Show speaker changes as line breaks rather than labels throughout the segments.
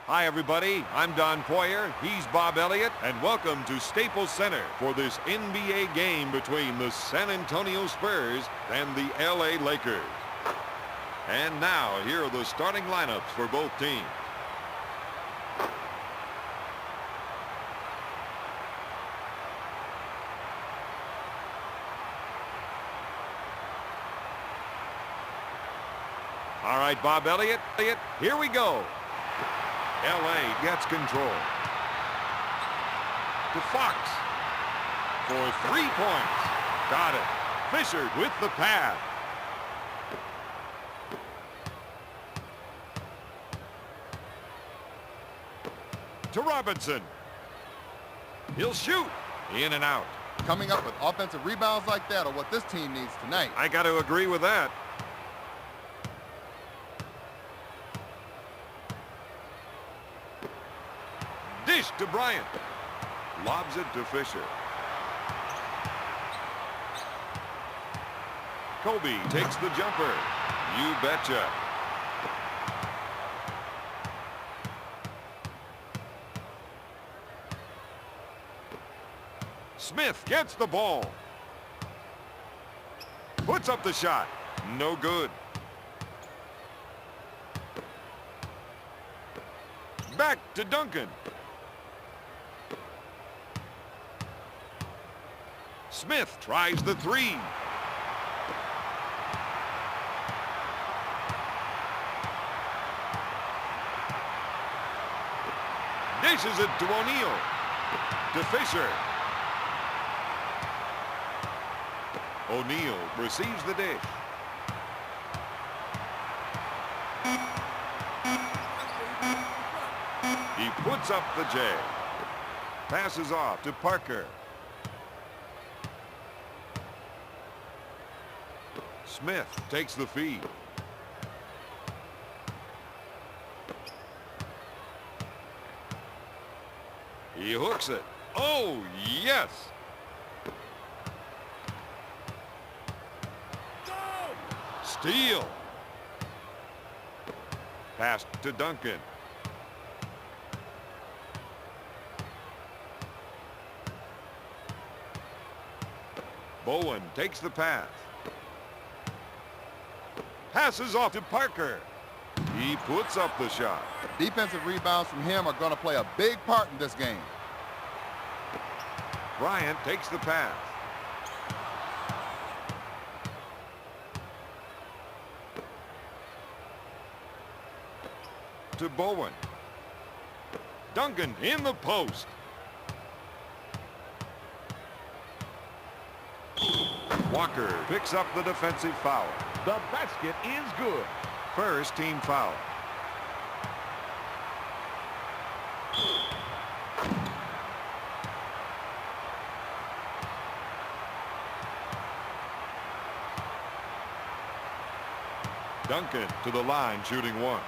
Hi, everybody. I'm Don Poyer. He's Bob Elliott. And welcome to Staples Center for this NBA game between the San Antonio Spurs and the LA Lakers. And now, here are the starting lineups for both teams. All right, Bob Elliott, here we go. LA gets control. To Fox for 3 points. Got it. Fisher with the pass. To Robinson. He'll shoot. In and out.
Coming up with offensive rebounds like that are what this team needs tonight.
I got to agree with that. Dish to Bryant. Lobs it to Fisher. Kobe takes the jumper. You betcha. Smith gets the ball. Puts up the shot. No good. Back to Duncan. Smith tries the three. Dishes it to O'Neal. To Fisher. O'Neal receives the dish. He puts up the J. Passes off to Parker. Smith takes the feed. He hooks it. Oh, yes. Steal. Pass to Duncan. Bowen takes the pass. Passes off to Parker. He puts up the shot.
Defensive rebounds from him are going to play a big part in this game.
Bryant takes the pass. To Bowen. Duncan in the post. Walker picks up the defensive foul.
The basket is good.
First team foul. Duncan to the line, shooting one.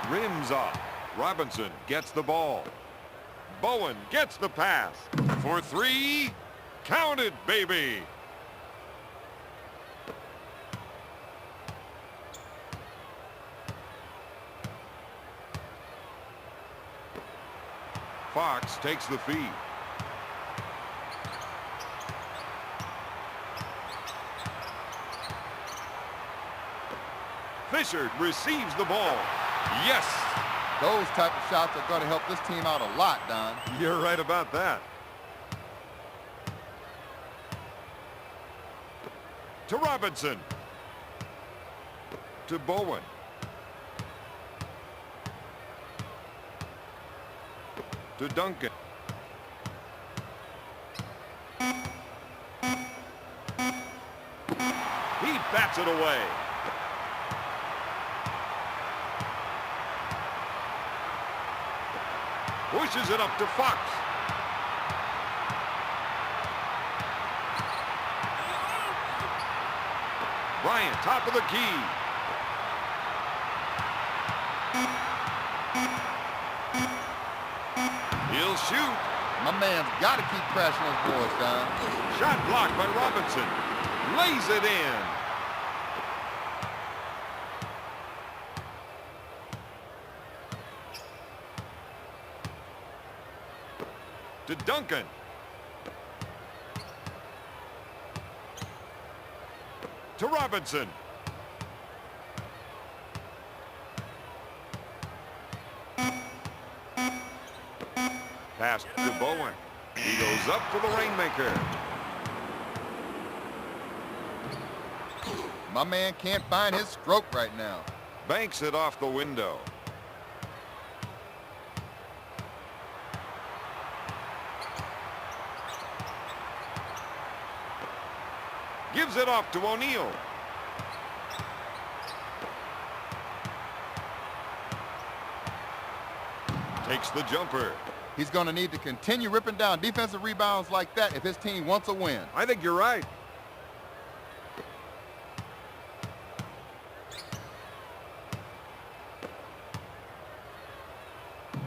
Rims off. Robinson gets the ball. Bowen gets the pass. For three. Count it, baby. Fox takes the feed. Fisher receives the ball. Yes.
Those type of shots are going to help this team out a lot, Don.
You're right about that. To Robinson. To Bowen. To Duncan. He bats it away. Pushes it up to Fox. Bryant, top of the key. He'll shoot.
My man's got to keep crashing those boards, Don.
Shot blocked by Robinson. Lays it in. to Duncan. To Robinson. Pass to Bowen. He goes up for the rainmaker.
My man can't find his stroke right now.
Banks it off the window. Gives it off to O'Neal. Takes the jumper.
He's going to need to continue ripping down defensive rebounds like that if his team wants a win.
I think you're right.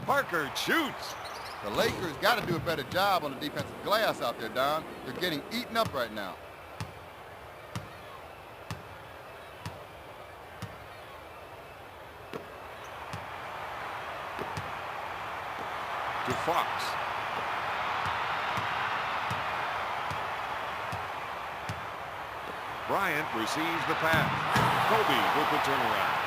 Parker shoots.
The Lakers got to do a better job on the defensive glass out there, Don. They're getting eaten up right now.
To Fox. Bryant receives the pass. Kobe with the turnaround.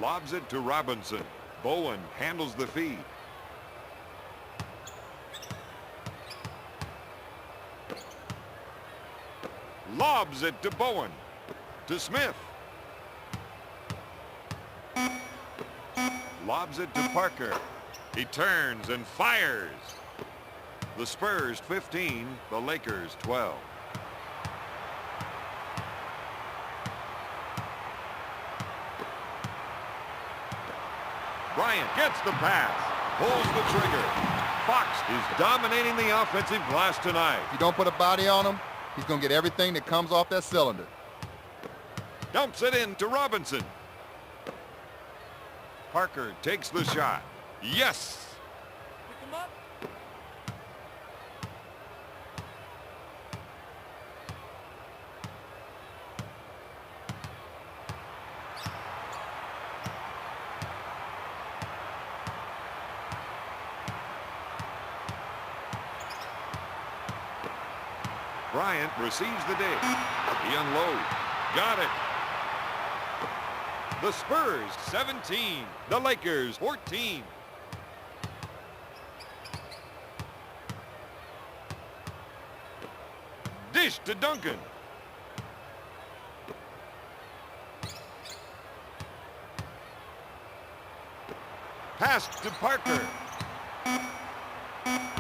Lobs it to Robinson. Bowen handles the feed. Lobs it to Bowen. To Smith. Lobs it to Parker. He turns and fires. The Spurs 15, the Lakers 12. Bryant gets the pass, pulls the trigger. Fox is dominating the offensive glass tonight.
If you don't put a body on him, he's going to get everything that comes off that cylinder.
Dumps it in to Robinson. Parker takes the shot. Yes!
Pick him up.
Bryant receives the dig. He unloads. Got it. The Spurs 17, the Lakers 14. Dish to Duncan. Pass to Parker.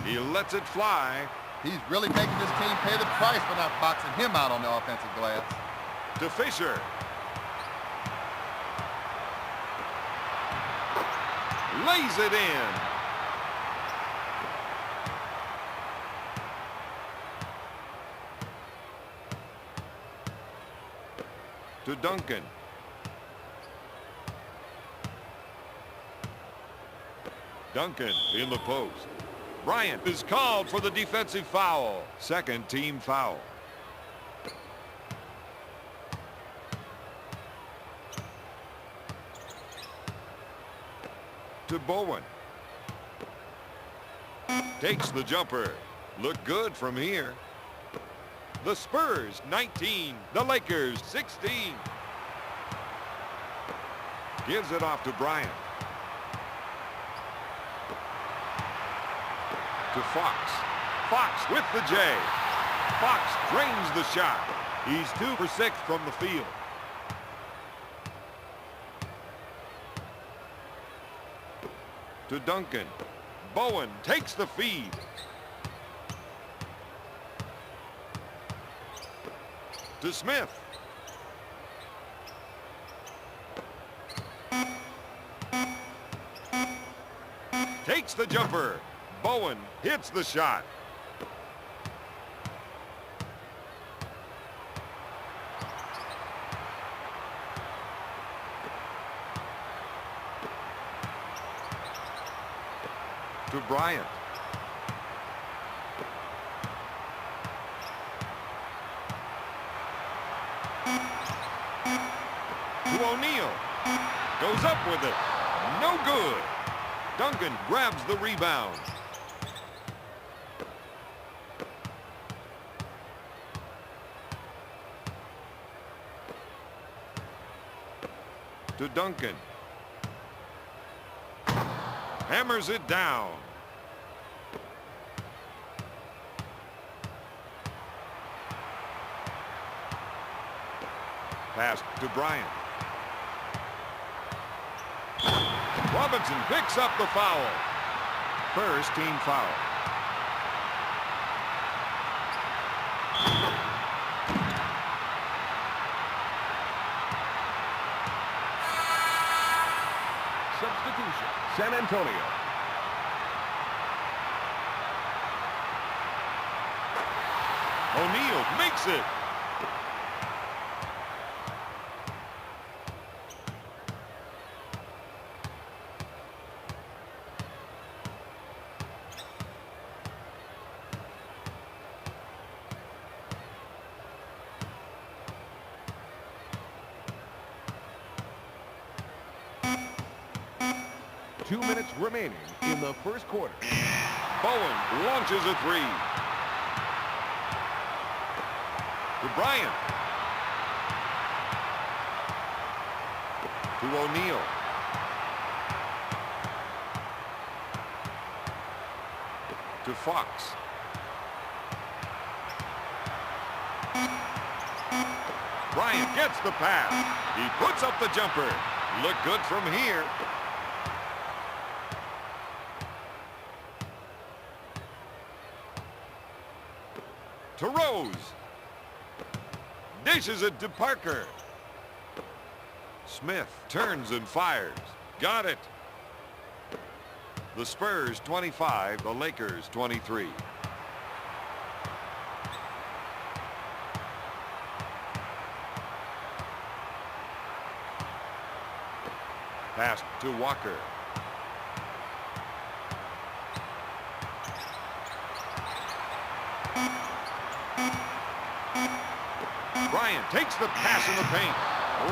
He lets it fly.
He's really making this team pay the price for not boxing him out on the offensive glass.
To Fisher. Lays it in. To Duncan. Duncan in the post. Bryant is called for the defensive foul. Second team foul. To Bowen. Takes the jumper. Look good from here. The Spurs 19, the Lakers 16. Gives it off to Bryant. To Fox. Fox with the J. Fox drains the shot. He's 2 for 6 from the field. To Duncan. Bowen takes the feed. To Smith. Takes the jumper. Bowen hits the shot. To Bryant. O'Neal. Goes up with it. No good. Duncan grabs the rebound. To Duncan. Hammers it down. Pass to Bryant. Robinson picks up the foul. First team foul.
Substitution. San Antonio.
O'Neal makes it.
Two minutes remaining in the first quarter.
Bowen launches a three. To Bryant. To O'Neal. To Fox. Bryant gets the pass. He puts up the jumper. Look good from here. To Rose. Dishes it to Parker. Smith turns and fires. Got it. The Spurs 25, the Lakers 23. Pass to Walker. Bryant takes the pass in the paint.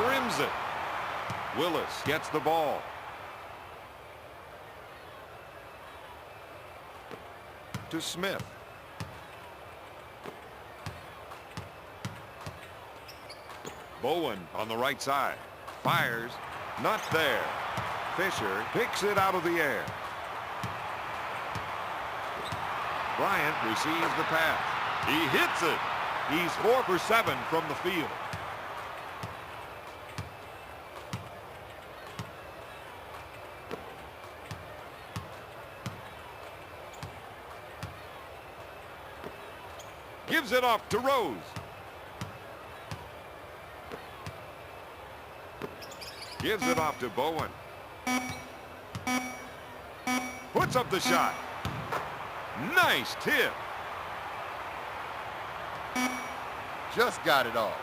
Rims it. Willis gets the ball. To Smith. Bowen on the right side. Fires. Not there. Fisher picks it out of the air. Bryant receives the pass. He hits it. He's 4 for 7 from the field. Gives it off to Rose. Gives it off to Bowen. Puts up the shot. Nice tip.
Just got it off.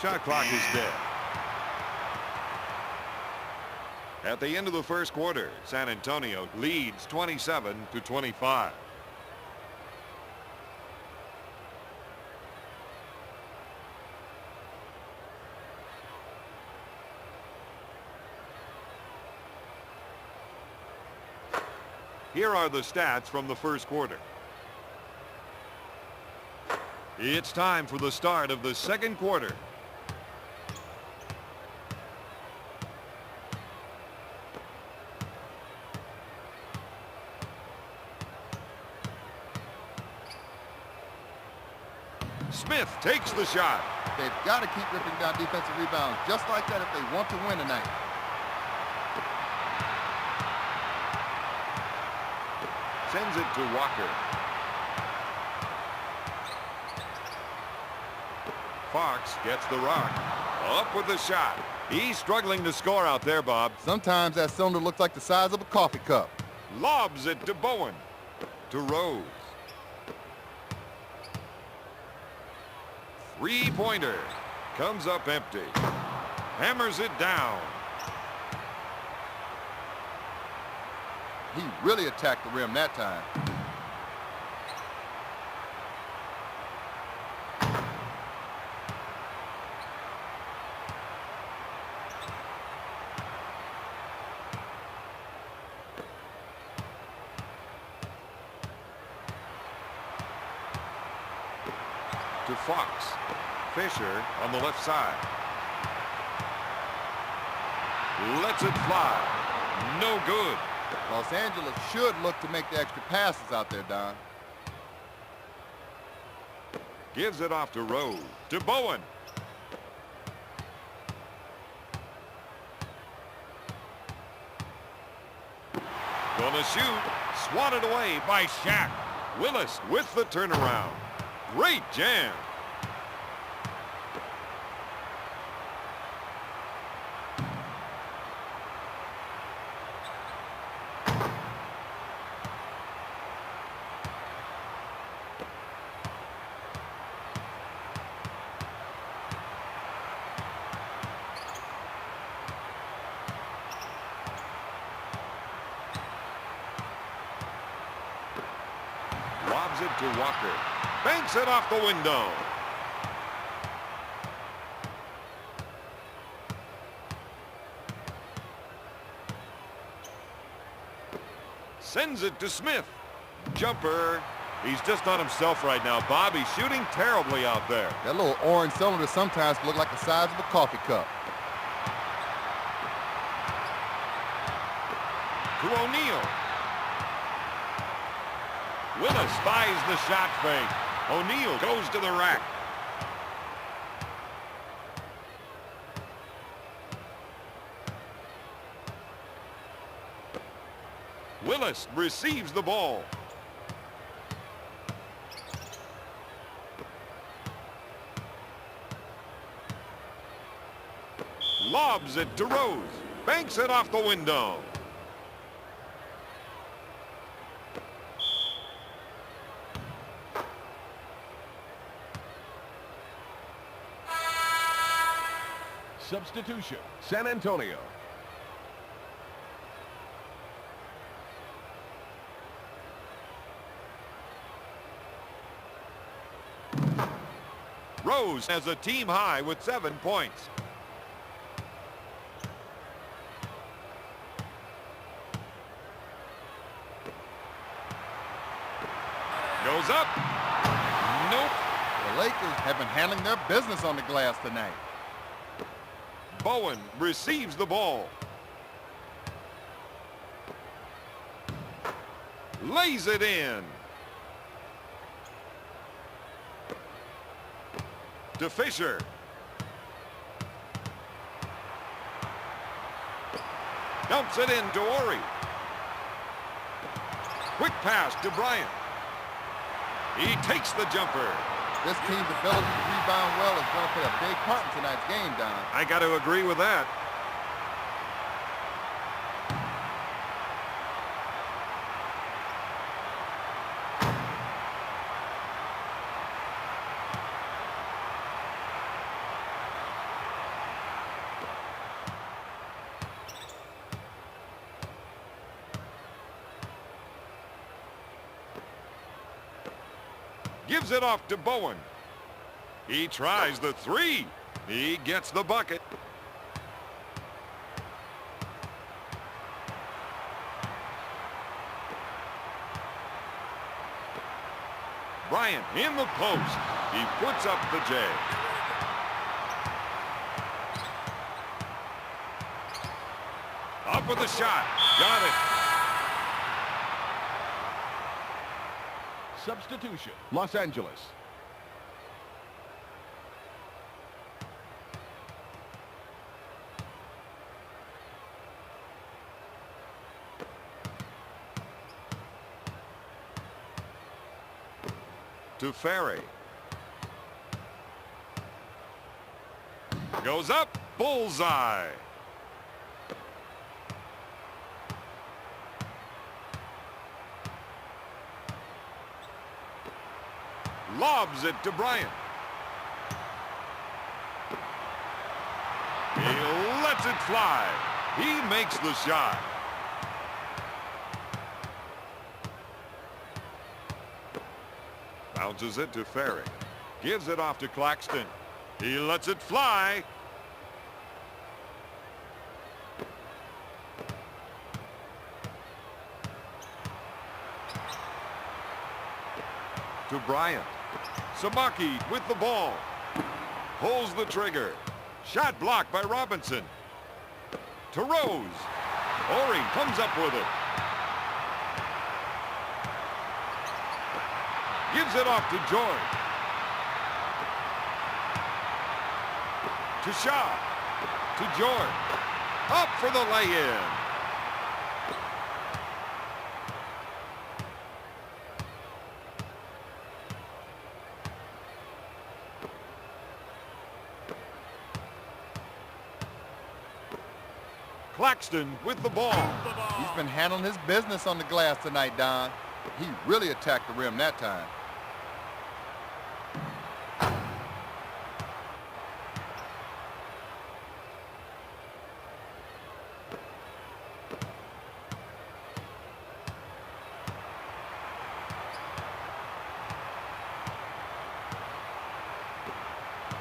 Shot clock is dead. At the end of the first quarter, San Antonio leads 27-25. Here are the stats from the first quarter. It's time for the start of the second quarter. Smith takes the shot.
They've got to keep ripping down defensive rebounds just like that if they want to win tonight.
Sends it to Walker. Fox gets the rock. Up with the shot. He's struggling to score out there, Bob.
Sometimes that cylinder looks like the size of a coffee cup.
Lobs it to Bowen. To Rose. Three-pointer. Comes up empty. Hammers it down.
He really attacked the rim that time.
to Fox. Fisher on the left side. Lets it fly. No good.
Los Angeles should look to make the extra passes out there, Don.
Gives it off to Rose. To Bowen. Gonna shoot. Swatted away by Shaq. Willis with the turnaround. Great jam. Lobs it to Walker. Banks it off the window. Sends it to Smith. Jumper. He's just not himself right now, Bob. He's shooting terribly out there.
That little orange cylinder sometimes can look like the size of a coffee cup.
To O'Neal. Willis buys the shot fake. O'Neal goes to the rack. Willis receives the ball. Lobs it to Rose. Banks it off the window.
Substitution, San Antonio.
Rose has a team high with 7 points. Goes up. Nope.
The Lakers have been handling their business on the glass tonight.
Bowen receives the ball. Lays it in. To Fisher. Dumps it in to Ori. Quick pass to Bryant. He takes the jumper.
This team's ability to rebound well is going to play a big part in tonight's game, Don.
I got to agree with that. Gives it off to Bowen. He tries the three. He gets the bucket. Bryant in the post. He puts up the J. Up with the shot. Got it.
Substitution, Los Angeles.
To Ferry. Goes up. Bullseye. Lobs it to Bryant. He lets it fly. He makes the shot. Bounces it to Ferry. Gives it off to Claxton. He lets it fly. To Bryant. Samaki with the ball. Pulls the trigger. Shot blocked by Robinson. To Rose. Ori comes up with it. Gives it off to George. To Shaw. To George. Up for the lay-in. Claxton with the ball.
He's been handling his business on the glass tonight, Don. He really attacked the rim that time.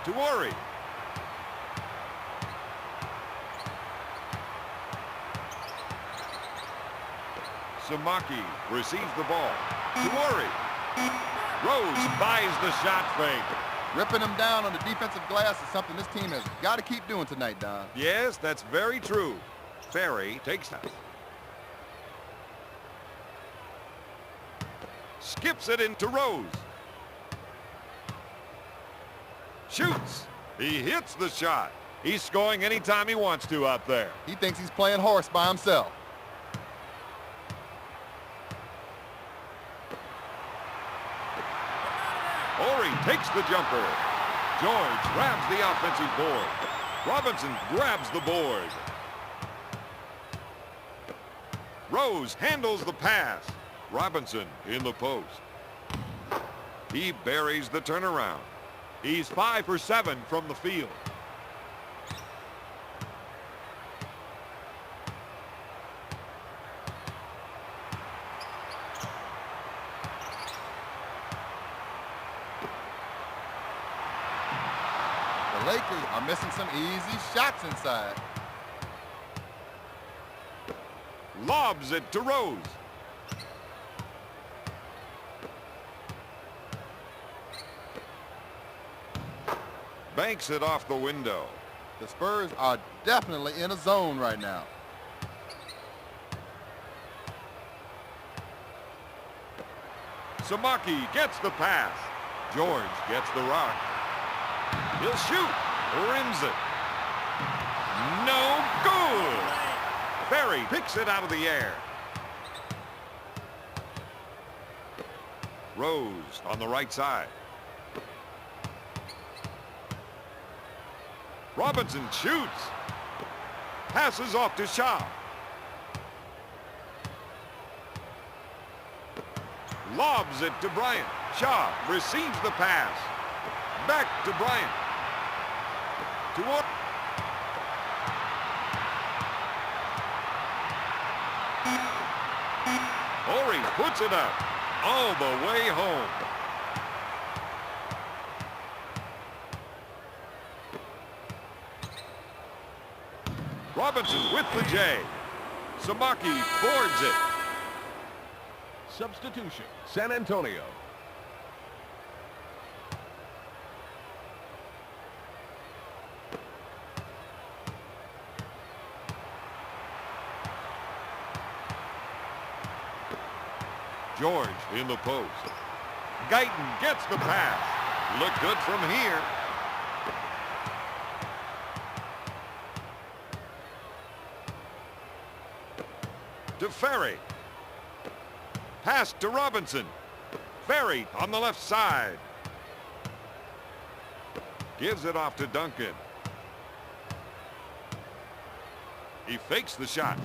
To Ori. Samaki receives the ball. To Ori. Rose buys the shot fake.
Ripping him down on the defensive glass is something this team has got to keep doing tonight, Don.
Yes, that's very true. Ferry takes that. Skips it into Rose. Shoots. He hits the shot. He's scoring anytime he wants to out there.
He thinks he's playing horse by himself.
Ori takes the jumper. George grabs the offensive board. Robinson grabs the board. Rose handles the pass. Robinson in the post. He buries the turnaround. He's 5 for 7 from the field.
The Lakers are missing some easy shots inside.
Lobs it to Rose. Banks it off the window.
The Spurs are definitely in a zone right now.
Samaki gets the pass. George gets the rock. He'll shoot. Rims it. No good. Ferry picks it out of the air. Rose on the right side. Robinson shoots. Passes off to Shaw. Lobs it to Bryant. Shaw receives the pass. Back to Bryant. To Ori puts it up all the way home. Robinson with the J. Samaki boards it.
Substitution. San Antonio.
George in the post. Guyton gets the pass. Look good from here. To Ferry. Pass to Robinson. Ferry on the left side. Gives it off to Duncan. He fakes the shot.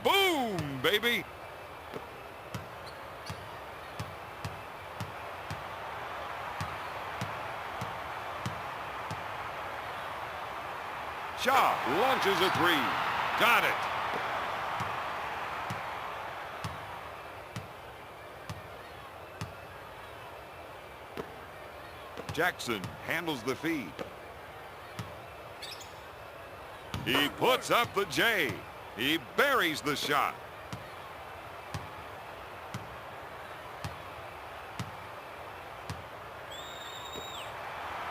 Boom, baby. Shaw launches a three. Got it. Jackson handles the feed. He puts up the J. He buries the shot.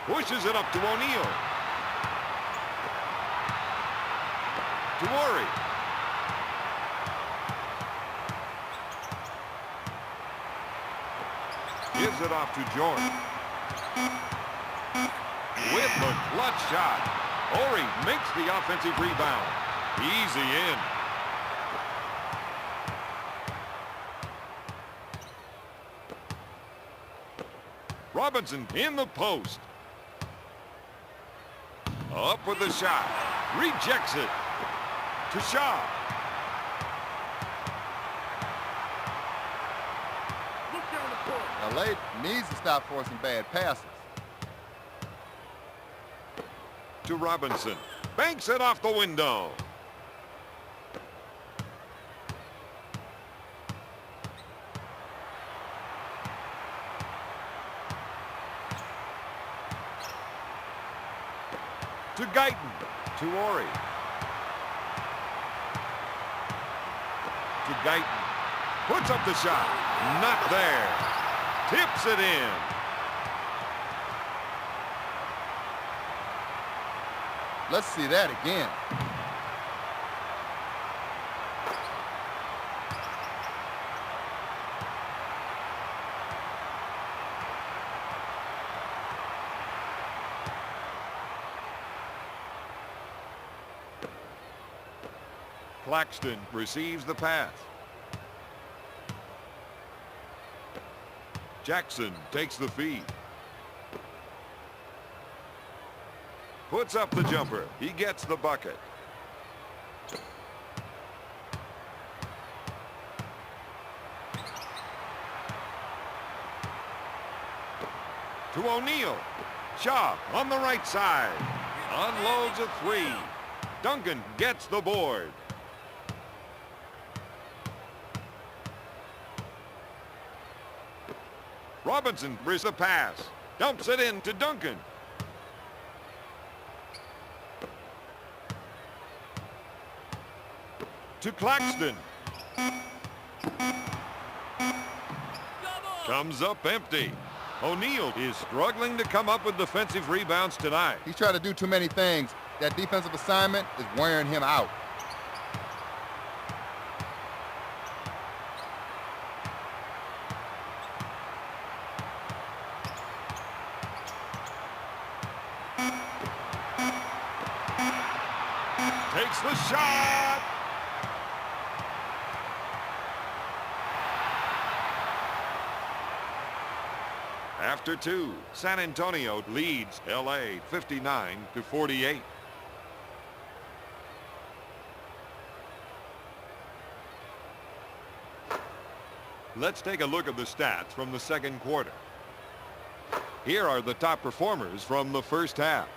Pushes it up to O'Neal. To Worry. Gives it off to George. With the clutch shot. Ori makes the offensive rebound. Easy in. Robinson in the post. Up with the shot. Rejects it. To Shaw.
LA needs to stop forcing bad passes.
To Robinson. Banks it off the window. To Guyton. To Ori. To Guyton. Puts up the shot. Not there. Tips it in.
Let's see that again.
Claxton receives the pass. Jackson takes the feed. Puts up the jumper. He gets the bucket. To O'Neal. Shaw on the right side. Unloads a three. Duncan gets the board. Robinson brings the pass. Dumps it in to Duncan. To Claxton. Comes up empty. O'Neal is struggling to come up with defensive rebounds tonight.
He's trying to do too many things. That defensive assignment is wearing him out.
Takes the shot. After two, San Antonio leads LA 59-48. Let's take a look at the stats from the second quarter. Here are the top performers from the first half.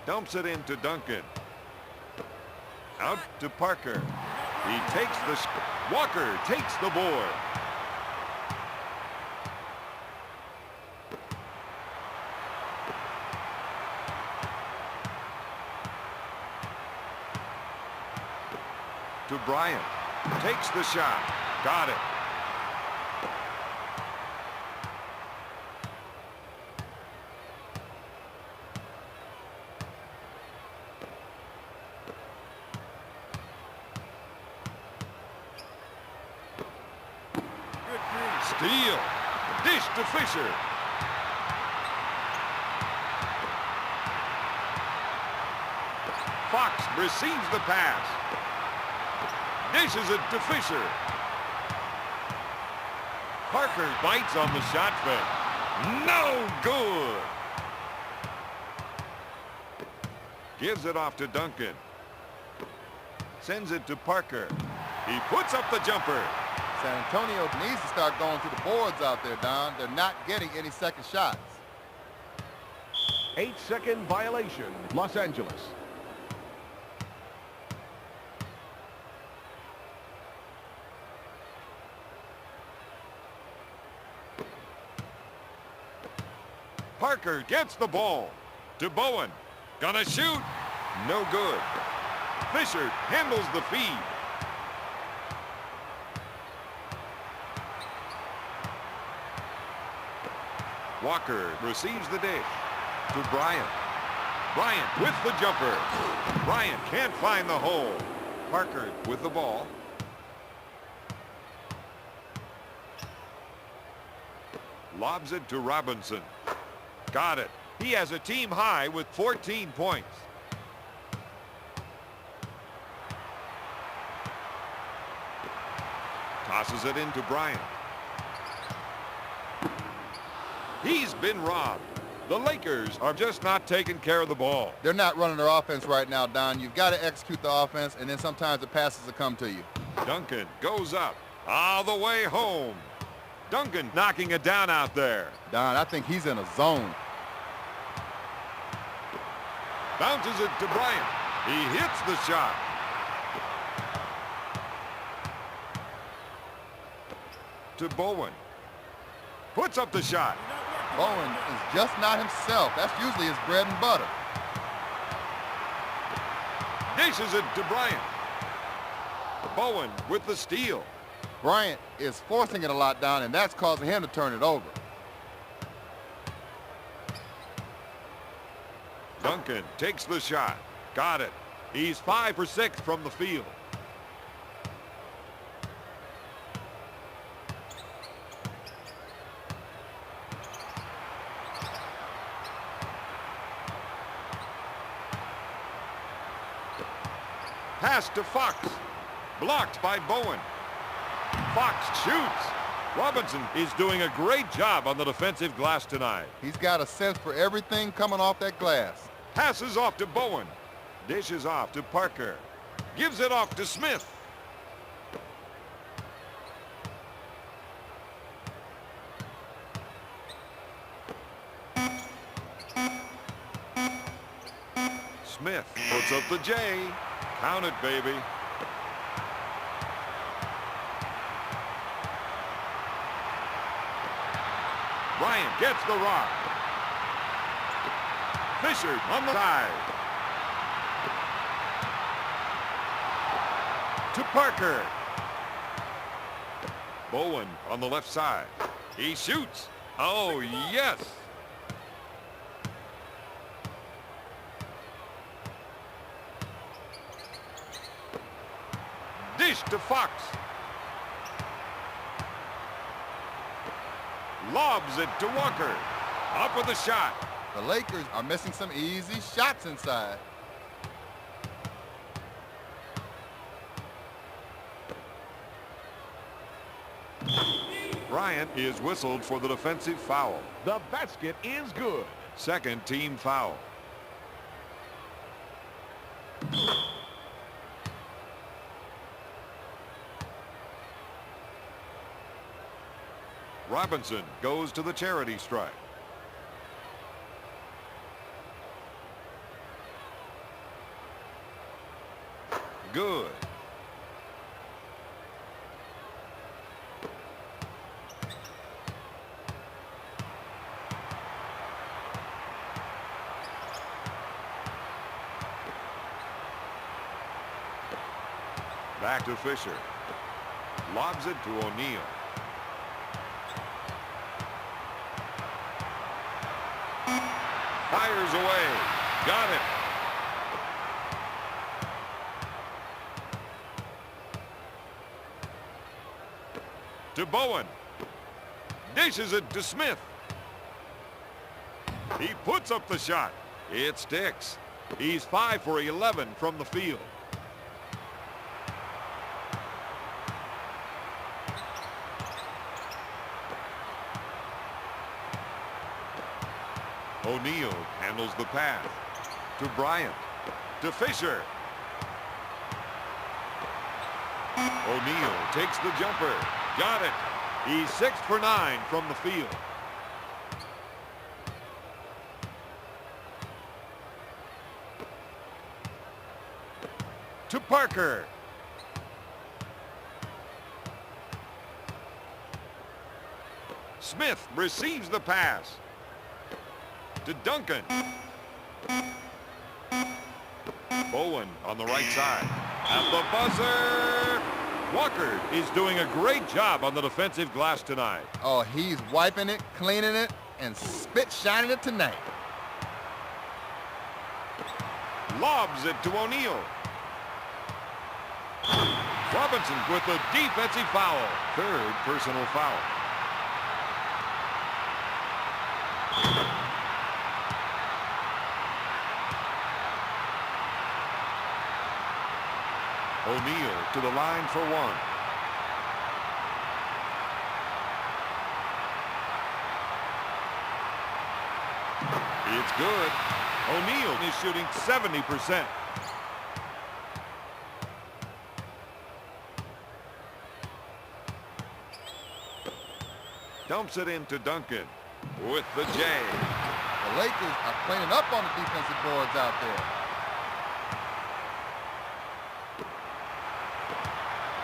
Dumps it into Duncan. Out to Parker. He takes the Walker takes the board. To Bryant. Takes the shot. Got it. Steal. Dish to Fisher. Fox receives the pass. Dishes it to Fisher. Parker bites on the shot fake. No good. Gives it off to Duncan. Sends it to Parker. He puts up the jumper.
San Antonio needs to start going to the boards out there, Don. They're not getting any second shots.
8-second violation, Los Angeles.
Parker gets the ball to Bowen. Gonna shoot. No good. Fisher handles the feed. Walker receives the dish to Bryant. Bryant with the jumper. Bryant can't find the hole. Parker with the ball. Lobs it to Robinson. Got it. He has a team high with 14 points. Tosses it into Bryant. He's been robbed. The Lakers are just not taking care of the ball.
They're not running their offense right now, Don. You've got to execute the offense, and then sometimes the passes will come to you.
Duncan goes up all the way home. Duncan knocking it down out there.
Don, I think he's in a zone.
Bounces it to Bryant. He hits the shot. To Bowen. Puts up the shot.
Bowen is just not himself. That's usually his bread and butter.
Dishes it to Bryant. Bowen with the steal.
Bryant is forcing it a lot, Don, and that's causing him to turn it over.
Duncan takes the shot. Got it. He's 5 for 6 from the field. Pass to Fox. Blocked by Bowen. Fox shoots. Robinson is doing a great job on the defensive glass tonight.
He's got a sense for everything coming off that glass.
Passes off to Bowen. Dishes off to Parker. Gives it off to Smith. Smith puts up the J. Count it, baby. Bryant gets the rock. Fisher on the side. To Parker. Bowen on the left side. He shoots. Oh, yes. Dish to Fox. Lobs it to Walker. Up with a shot.
The Lakers are missing some easy shots inside.
Bryant is whistled for the defensive foul.
The basket is good.
Second team foul. Robinson goes to the charity stripe. Good. Back to Fisher. Lobs it to O'Neal. Fires away. Got it. To Bowen. Dishes it to Smith. He puts up the shot. It sticks. He's 5 for 11 from the field. O'Neal handles the pass to Bryant, to Fisher. O'Neal takes the jumper. Got it. He's 6 for 9 from the field. To Parker. Smith receives the pass. To Duncan. Bowen on the right side. At the buzzer. Walker is doing a great job on the defensive glass tonight.
Oh, he's wiping it, cleaning it, and spit shining it tonight.
Lobs it to O'Neal. Robinson with the defensive foul. Third personal foul. O'Neal to the line for one. It's good. O'Neal is shooting 70%. Dumps it into Duncan with the J.
The Lakers are cleaning up on the defensive boards out there.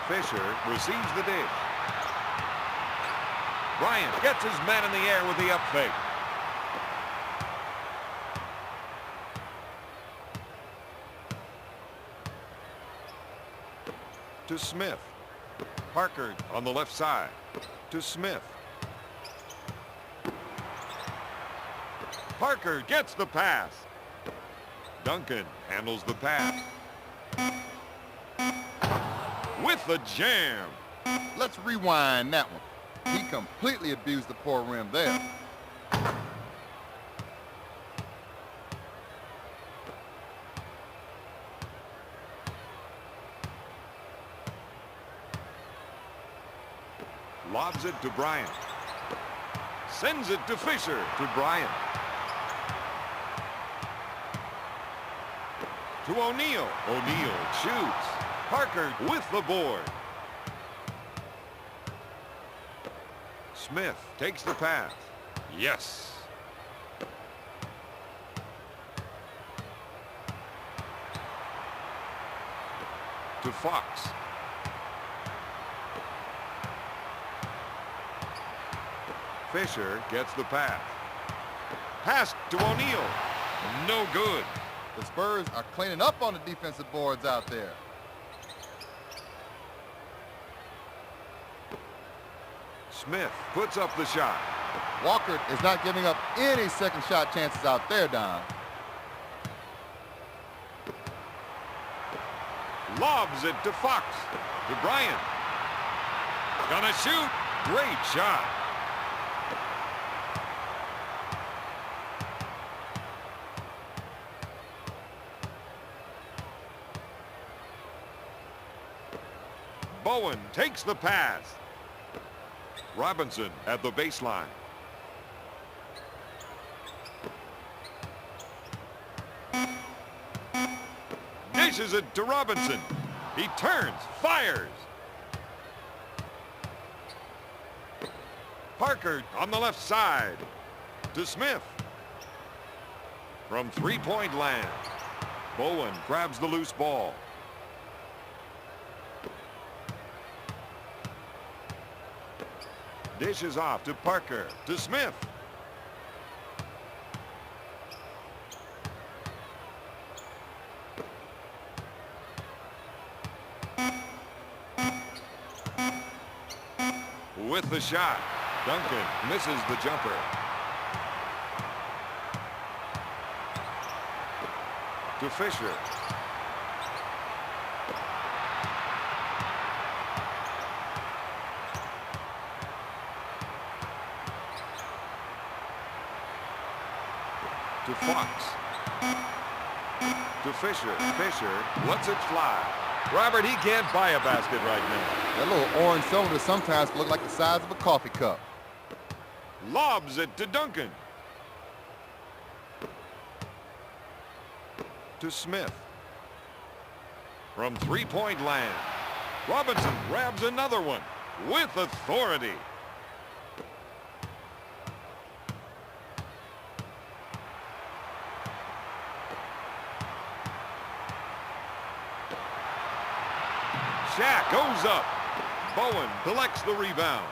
Fisher receives the dish. Bryant gets his man in the air with the up fake. To Smith. Parker on the left side. To Smith. Parker gets the pass. Duncan handles the pass. With the jam.
Let's rewind that one. He completely abused the poor rim there.
Lobs it to Bryant. Sends it to Fisher. To Bryant. To O'Neal. O'Neal shoots. Parker with the board. Smith takes the pass. Yes. To Fox. Fisher gets the pass. Pass to O'Neal. No good.
The Spurs are cleaning up on the defensive boards out there.
Smith puts up the shot.
Walker is not giving up any second shot chances out there, Don.
Lobs it to Fox. To Bryant. Gonna shoot. Great shot. Bowen takes the pass. Robinson at the baseline. Dishes it to Robinson. He turns, fires. Parker on the left side. To Smith. From three-point land. Bowen grabs the loose ball. Dishes off to Parker. To Smith. With the shot. Duncan misses the jumper. To Fisher. To Fox. To Fisher. Fisher lets it fly. Robert, he can't buy a basket right now.
That little orange cylinder sometimes look like the size of a coffee cup.
Lobs it to Duncan. to Smith. From three-point land, Robinson grabs another one with authority. Shaq goes up. Bowen collects the rebound.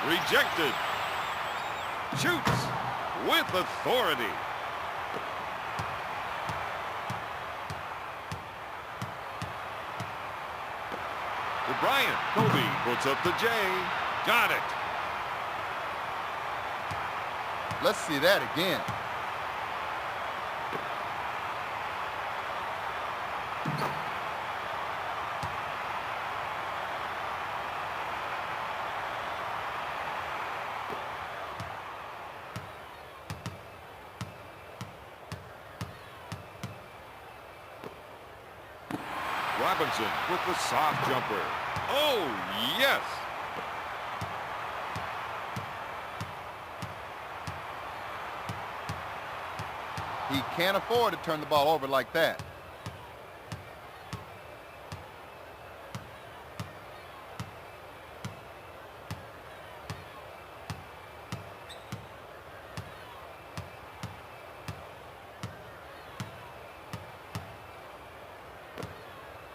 Rejected. Shoots with authority. To Bryant. Kobe puts up the J. Got it.
Let's see that again.
Robinson with the soft jumper. Oh, yes.
He can't afford to turn the ball over like that.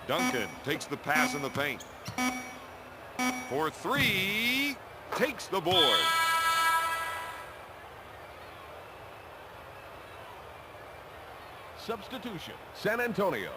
Duncan takes the pass in the paint. For three, takes the board.
Substitution, San Antonio.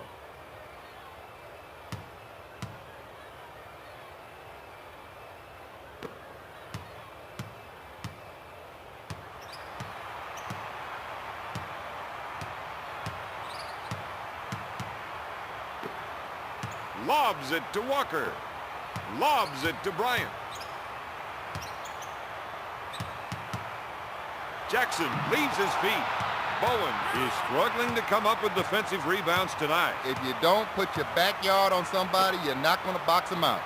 Lobs it to Walker. Lobs it to Bryant. Jackson leaves his feet. Bowen is struggling to come up with defensive rebounds tonight.
If you don't put your backyard on somebody, you're not going to box them out.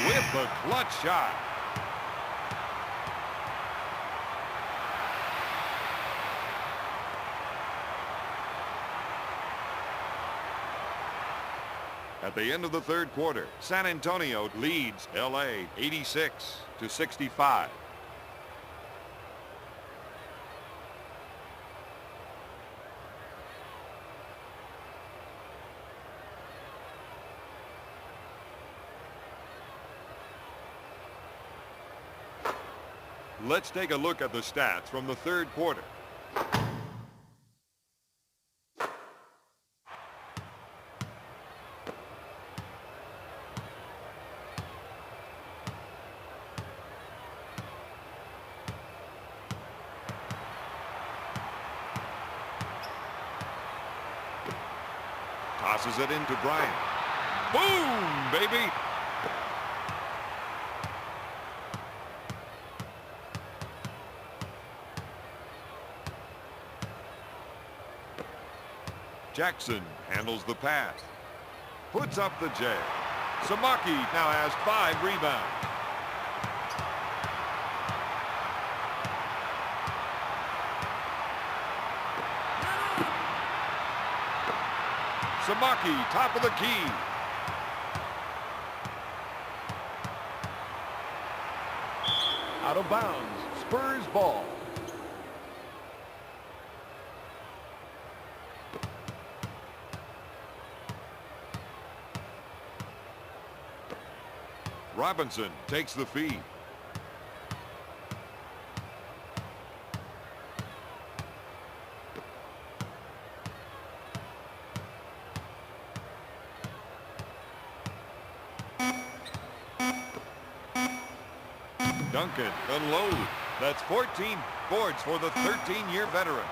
With the clutch shot. At the end of the third quarter, San Antonio leads LA 86-65. Let's take a look at the stats from the third quarter. Tosses it into Bryant. Boom, baby! Jackson handles the pass. Puts up the J. Samaki now has 5 rebounds. Samaki, top of the key.
Out of bounds, Spurs ball.
Robinson takes the feed. Duncan unload. That's 14 boards for the 13-year veteran.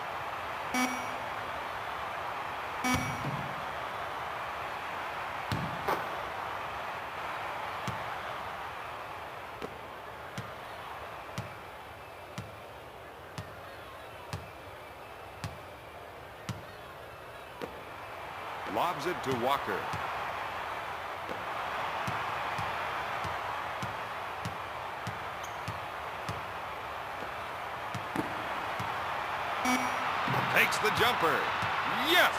Lobs it to Walker. Takes the jumper. Yes!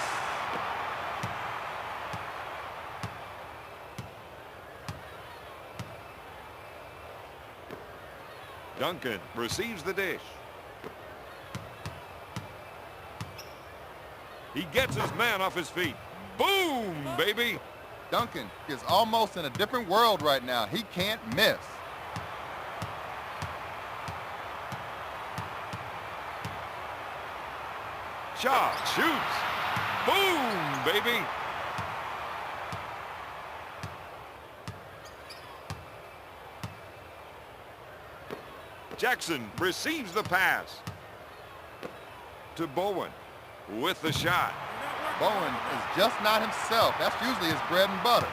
Duncan receives the dish. He gets his man off his feet. Boom, baby!
Duncan is almost in a different world right now. He can't miss.
Shaw shoots. Boom, baby! Jackson receives the pass to Bowen with the shot.
Bowen is just not himself. That's usually his bread and butter.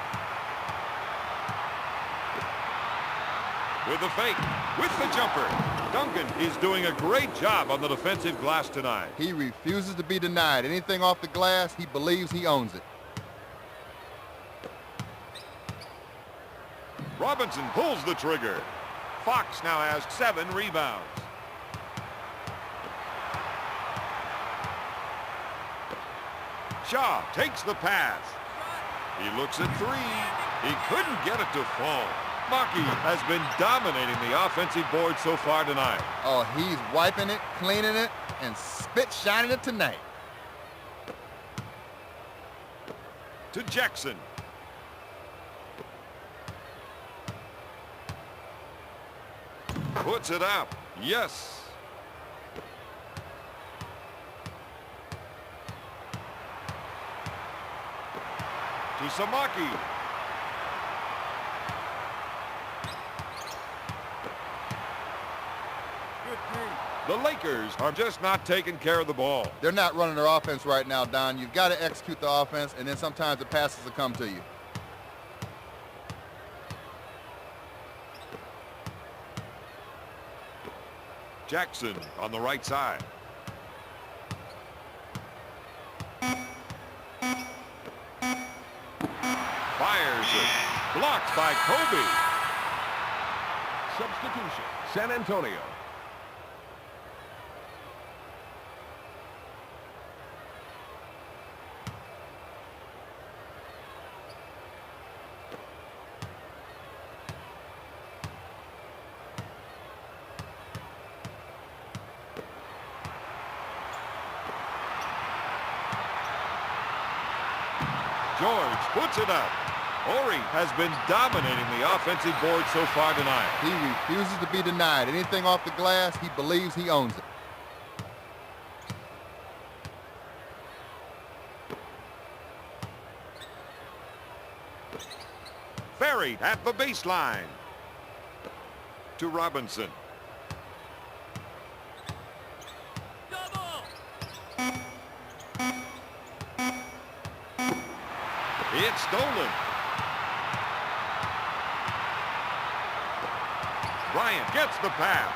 With the fake, with the jumper. Duncan is doing a great job on the defensive glass tonight.
He refuses to be denied. Anything off the glass, he believes he owns it.
Robinson pulls the trigger. Fox now has 7 rebounds. Shaw takes the pass. He looks at 3. He couldn't get it to fall. Maki has been dominating the offensive board so far tonight.
Oh, he's wiping it, cleaning it, and spit shining it tonight.
To Jackson. Puts it up. Yes. To Samaki. The Lakers are just not taking care of the ball.
They're not running their offense right now, Don. You've got to execute the offense, and then sometimes the passes will come to you.
Jackson on the right side. Fires it. Blocked by Kobe.
Substitution. San Antonio.
George puts it up. Horry has been dominating the offensive board so far tonight.
He refuses to be denied. Anything off the glass, he believes he owns it.
Ferry at the baseline. To Robinson. It's stolen. Bryant gets the pass.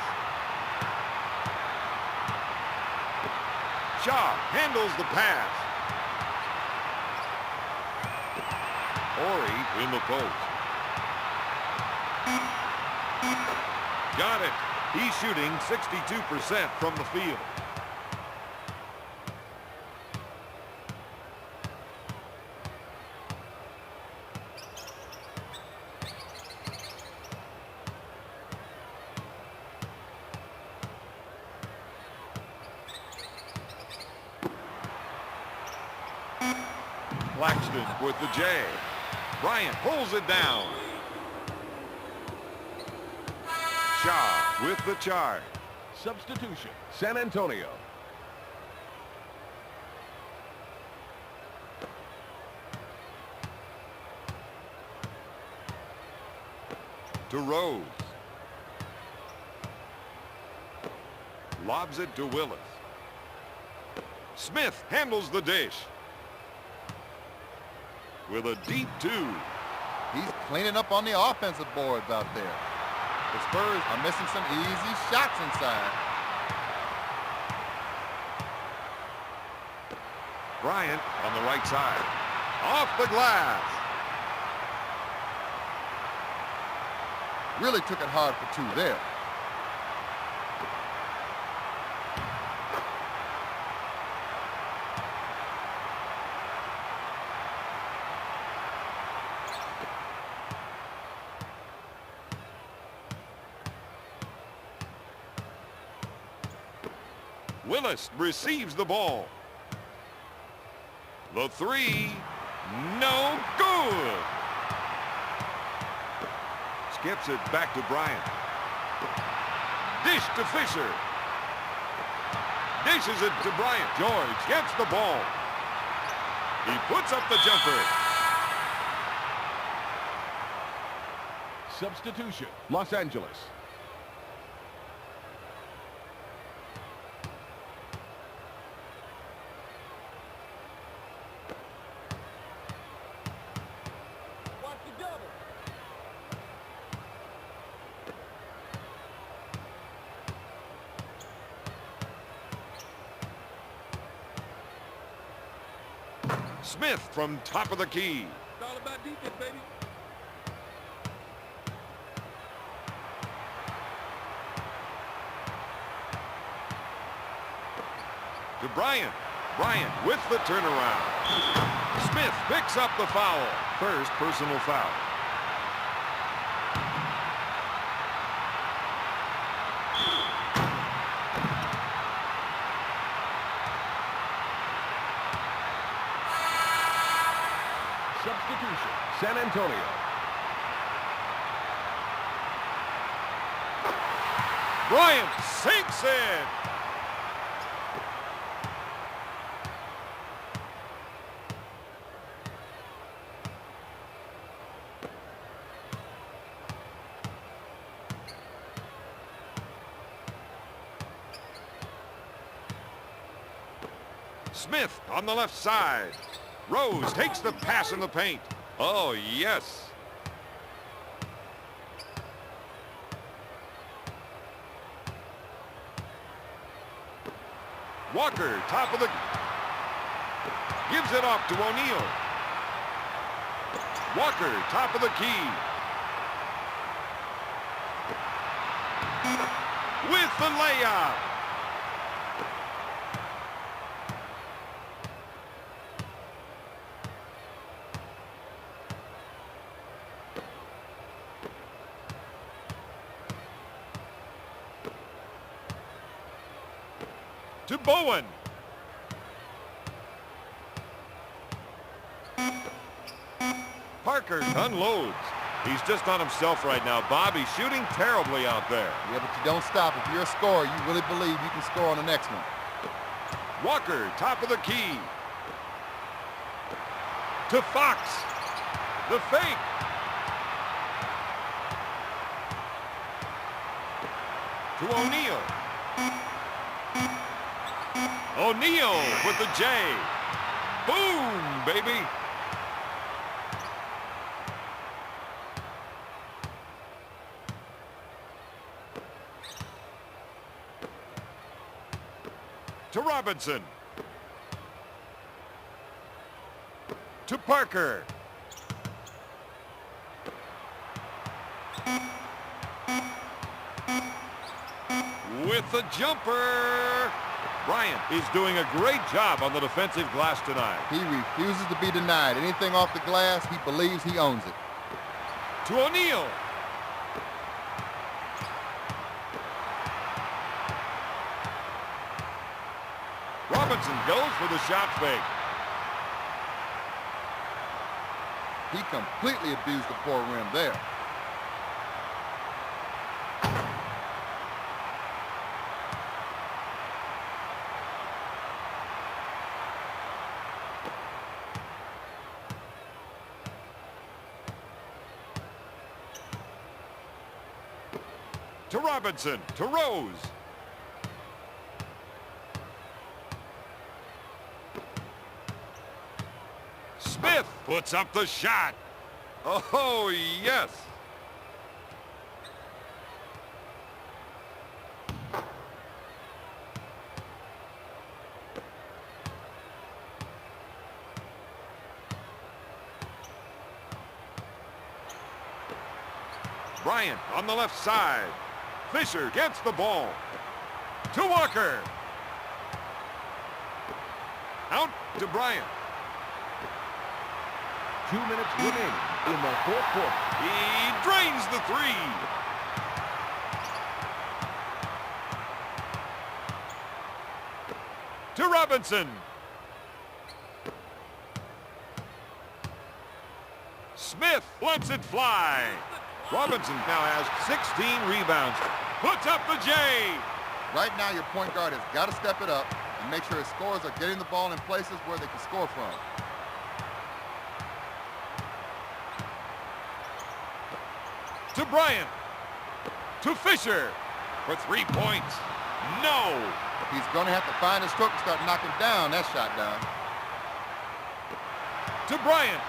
Shaw handles the pass. Horry in the post. Got it. He's shooting 62% from the field. Claxton with the J. Bryant pulls it down. Shaw with the charge.
Substitution. San Antonio.
To Rose. Lobs it to Willis. Smith handles the dish. With a deep 2.
He's cleaning up on the offensive boards out there. The Spurs are missing some easy shots inside.
Bryant on the right side. Off the glass.
Really took it hard for two there.
Willis receives the ball. The three, no good. Skips it back to Bryant. Dish to Fisher. Dishes it to Bryant. George gets the ball. He puts up the jumper.
Substitution, Los Angeles.
Smith from top of the key.
It's all about defense, baby.
To Bryant. Bryant with the turnaround. Smith picks up the foul. First personal foul.
Substitution, San Antonio.
Bryant sinks it. Smith on the left side. Rose takes the pass in the paint. Oh, yes. Walker, top of the... Gives it off to O'Neal. Walker, top of the key. With the layup. To Bowen. Parker unloads. He's just not himself right now. Bobby shooting terribly out there.
Yeah, but you don't stop. If you're a scorer, you really believe you can score on the next one.
Walker, top of the key. To Fox. The fake. To O'Neal. O'Neal with the J. Boom, baby. To Robinson. To Parker. With the jumper. Bryant is doing a great job on the defensive glass tonight.
He refuses to be denied. Anything off the glass, he believes he owns it.
To O'Neal. Robinson goes for the shot fake.
He completely abused the poor rim there.
To Robinson. To Rose. Smith puts up the shot. Oh, yes. Bryant on the left side. Fisher gets the ball. To Walker. Out to Bryant.
2 minutes remaining in the fourth quarter.
He drains the three. To Robinson. Smith lets it fly. Robinson now has 16 rebounds. Puts up the J.
Right now, your point guard has got to step it up and make sure his scorers are getting the ball in places where they can score from.
To Bryant. To Fisher. For 3 points. No.
He's going to have to find his hook and start knocking down that shot down.
To Bryant.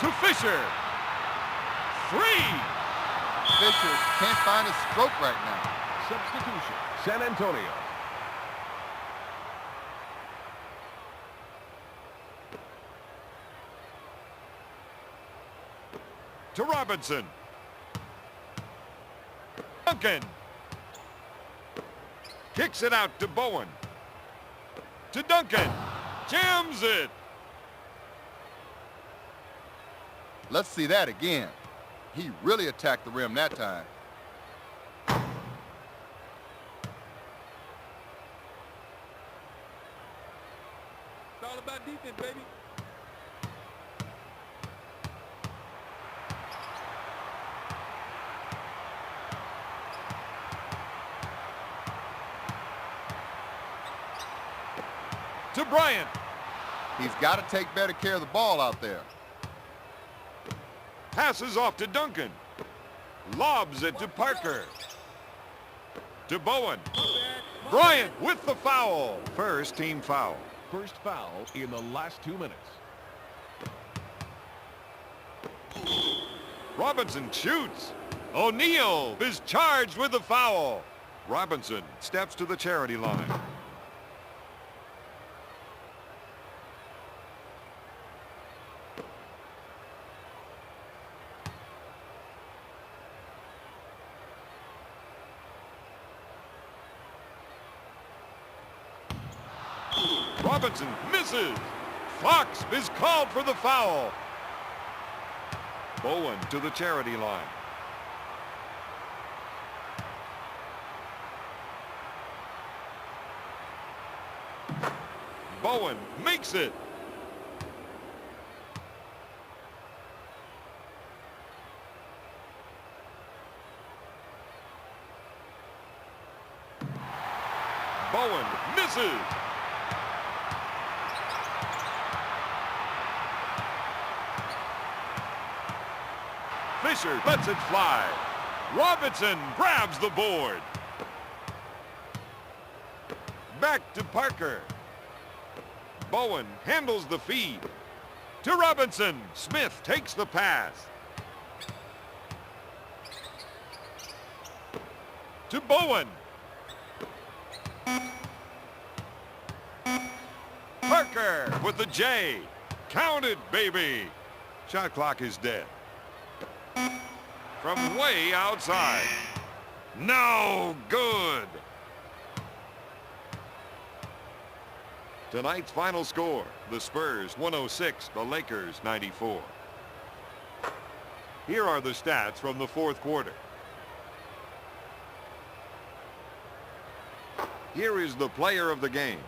To Fisher. 3.
Fisher can't find his stroke right now.
Substitution. San Antonio.
To Robinson. Duncan. Kicks it out to Bowen. To Duncan. Jams it.
Let's see that again. He really attacked the rim that time.
It's all about defense, baby.
To Bryant.
He's got to take better care of the ball out there.
Passes off to Duncan. Lobs it to Parker. To Bowen. Bryant with the foul. First team foul.
First foul in the last 2 minutes.
Robinson shoots. O'Neal is charged with the foul. Robinson steps to the charity line. Robinson misses. Fox is called for the foul. Bowen to the charity line. Bowen makes it. Bowen misses. Fisher lets it fly. Robinson grabs the board. Back to Parker. Bowen handles the feed. To Robinson. Smith takes the pass. To Bowen. Parker with the J. Count it, baby. Shot clock is dead. From way outside. No good. Tonight's final score, the Spurs 106, the Lakers 94. Here are the stats from the fourth quarter. Here is the player of the game.